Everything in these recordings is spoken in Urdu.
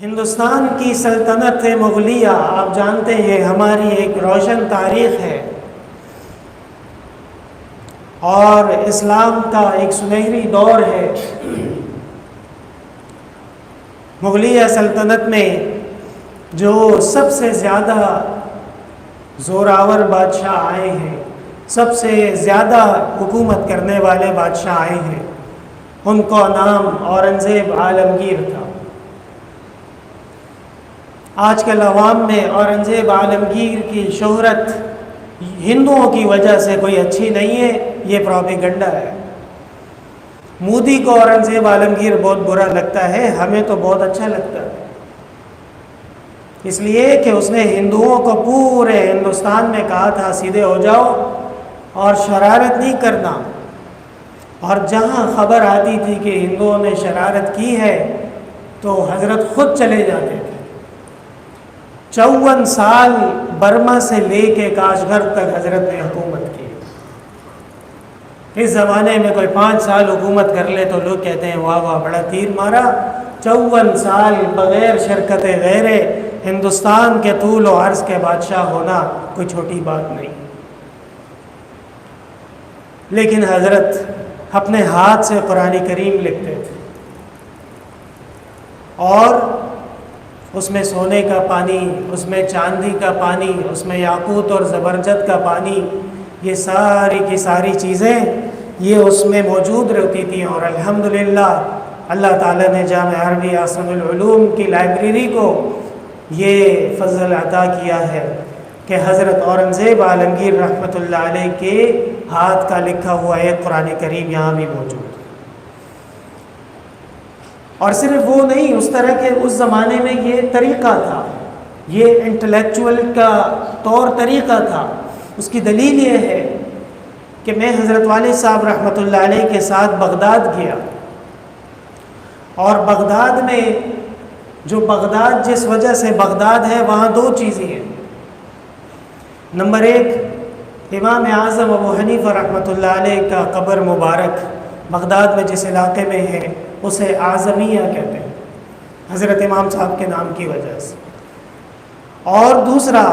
ہندوستان کی سلطنت مغلیہ آپ جانتے ہیں ہماری ایک روشن تاریخ ہے اور اسلام کا ایک سنہری دور ہے۔ مغلیہ سلطنت میں جو سب سے زیادہ زوراور بادشاہ آئے ہیں، سب سے زیادہ حکومت کرنے والے بادشاہ آئے ہیں، ان کا نام اورنگزیب عالمگیر تھا۔ آج کل عوام میں اورنگزیب عالمگیر کی شہرت ہندوؤں کی وجہ سے کوئی اچھی نہیں ہے، یہ پروپیگنڈا ہے۔ مودی کو اورنگزیب عالمگیر بہت برا لگتا ہے، ہمیں تو بہت اچھا لگتا ہے، اس لیے کہ اس نے ہندوؤں کو پورے ہندوستان میں کہا تھا سیدھے ہو جاؤ اور شرارت نہیں کرنا، اور جہاں خبر آتی تھی کہ ہندوؤں نے شرارت کی ہے تو حضرت خود چلے جاتے تھے۔ 54 سال برما سے لے کے کاشغر تک حضرت نے حکومت کی۔ اس زمانے میں کوئی 5 سال حکومت کر لے تو لوگ کہتے ہیں واہ واہ بڑا تیر مارا۔ 54 سال بغیر شرکت غیر ہندوستان کے طول و عرض کے بادشاہ ہونا کوئی چھوٹی بات نہیں۔ لیکن حضرت اپنے ہاتھ سے قرآن کریم لکھتے تھے اور اس میں سونے کا پانی، اس میں چاندی کا پانی، اس میں یاقوت اور زبرجد کا پانی، یہ ساری کی ساری چیزیں یہ اس میں موجود رہتی تھیں۔ اور الحمدللہ اللہ تعالیٰ نے جامعہ عربیہ اعظم العلوم کی لائبریری کو یہ فضل عطا کیا ہے کہ حضرت اورنگزیب عالمگیر رحمۃ اللہ علیہ کے ہاتھ کا لکھا ہوا ایک قرآن کریم یہاں بھی موجود ہے۔ اور صرف وہ نہیں، اس طرح کے اس زمانے میں یہ طریقہ تھا، یہ انٹلیکچوئل کا طور طریقہ تھا۔ اس کی دلیل یہ ہے کہ میں حضرت والد صاحب رحمۃ اللہ علیہ کے ساتھ بغداد گیا، اور بغداد میں جو بغداد جس وجہ سے بغداد ہے وہاں 2 چیزیں ہیں۔ نمبر 1، امام اعظم ابو حنیفہ رحمۃ اللہ علیہ کا قبر مبارک بغداد میں جس علاقے میں ہے اسے اعظمیہ کہتے ہیں، حضرت امام صاحب کے نام کی وجہ سے۔ اور دوسرا،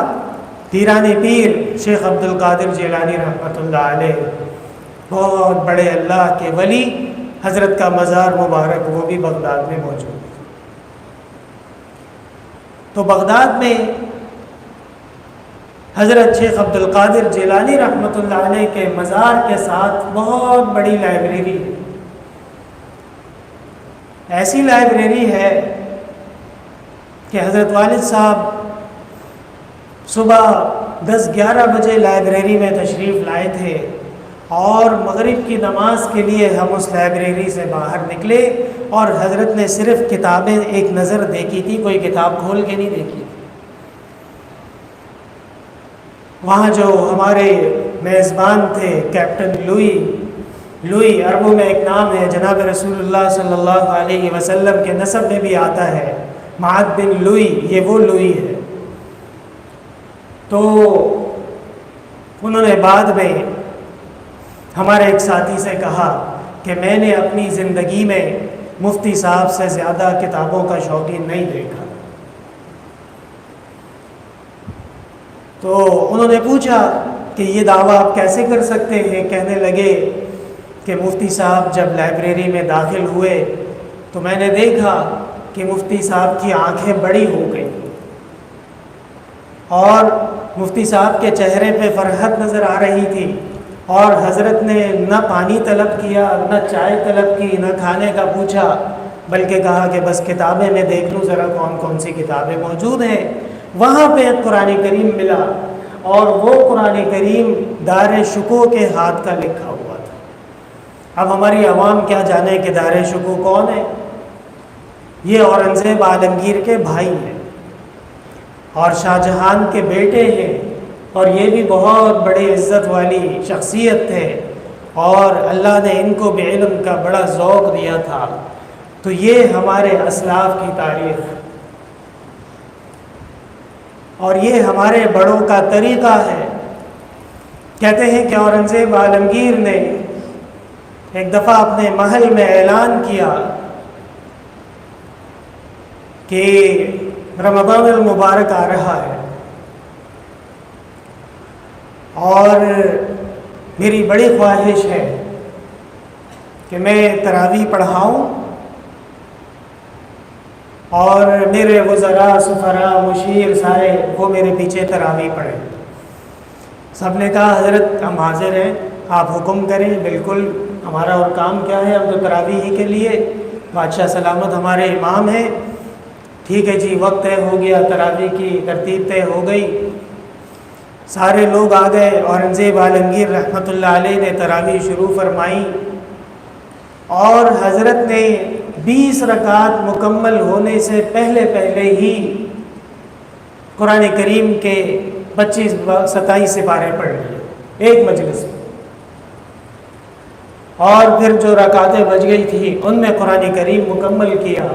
پیران پیر شیخ عبد القادر جیلانی رحمۃ اللہ علیہ، بہت بڑے اللہ کے ولی، حضرت کا مزار مبارک وہ بھی بغداد میں موجود ہے۔ تو بغداد میں حضرت شیخ عبد القادر جیلانی رحمۃ اللہ علیہ کے مزار کے ساتھ بہت بڑی لائبریری ہے۔ ایسی لائبریری ہے کہ حضرت والد صاحب صبح 10-11 بجے لائبریری میں تشریف لائے تھے، اور مغرب کی نماز کے لیے ہم اس لائبریری سے باہر نکلے اور حضرت نے صرف کتابیں ایک نظر دیکھی تھی، کوئی کتاب کھول کے نہیں دیکھی تھی۔ وہاں جو ہمارے میزبان تھے کیپٹن لوئی، عربوں میں ایک نام ہے، جناب رسول اللہ صلی اللہ علیہ وسلم کے نسب میں بھی آتا ہے، معد بن لوئی، یہ وہ لوئی ہے۔ تو انہوں نے بعد میں ہمارے ایک ساتھی سے کہا کہ میں نے اپنی زندگی میں مفتی صاحب سے زیادہ کتابوں کا شوقین نہیں دیکھا۔ تو انہوں نے پوچھا کہ یہ دعویٰ آپ کیسے کر سکتے ہیں؟ کہنے لگے کہ مفتی صاحب جب لائبریری میں داخل ہوئے تو میں نے دیکھا کہ مفتی صاحب کی آنکھیں بڑی ہو گئی، اور مفتی صاحب کے چہرے پہ فرحت نظر آ رہی تھی، اور حضرت نے نہ پانی طلب کیا، نہ چائے طلب کی، نہ کھانے کا پوچھا، بلکہ کہا کہ بس کتابیں میں دیکھ لوں ذرا کون کون سی کتابیں موجود ہیں۔ وہاں پہ ایک قرآن کریم ملا، اور وہ قرآن کریم دار شکوہ کے ہاتھ کا لکھا ہوا تھا۔ اب ہماری عوام کیا جانے کہ دار شکوہ کون ہے؟ یہ اورنگزیب عالمگیر کے بھائی ہیں اور شاہ جہان کے بیٹے ہیں، اور یہ بھی بہت بڑی عزت والی شخصیت تھے، اور اللہ نے ان کو بھی علم کا بڑا ذوق دیا تھا۔ تو یہ ہمارے اسلاف کی تاریخ، اور یہ ہمارے بڑوں کا طریقہ ہے۔ کہتے ہیں کہ اورنگزیب عالمگیر نے ایک دفعہ اپنے محل میں اعلان کیا کہ رمضان المبارک آ رہا ہے اور میری بڑی خواہش ہے کہ میں تراویح پڑھاؤں اور میرے وزراء، سفراء، مشیر سارے وہ میرے پیچھے تراویح پڑھیں۔ سب نے کہا حضرت ہم حاضر ہیں، آپ حکم کریں۔ بالکل، ہمارا اور کام کیا ہے، ہم تو تراویح ہی کے لیے، بادشاہ سلامت ہمارے امام ہیں۔ ٹھیک ہے جی، وقت طے ہو گیا، تراویح کی ترتیب طے ہو گئی، سارے لوگ آ گئے۔ اورنگزیب عالمگیر رحمۃ اللہ علیہ نے تراویح شروع فرمائی اور حضرت نے 20 رکعت مکمل ہونے سے پہلے ہی قرآن کریم کے 25-27 سپارے پڑھ لیے ایک مجلس میں، اور پھر جو رکعتیں بچ گئی تھیں ان میں قرآن کریم مکمل کیا۔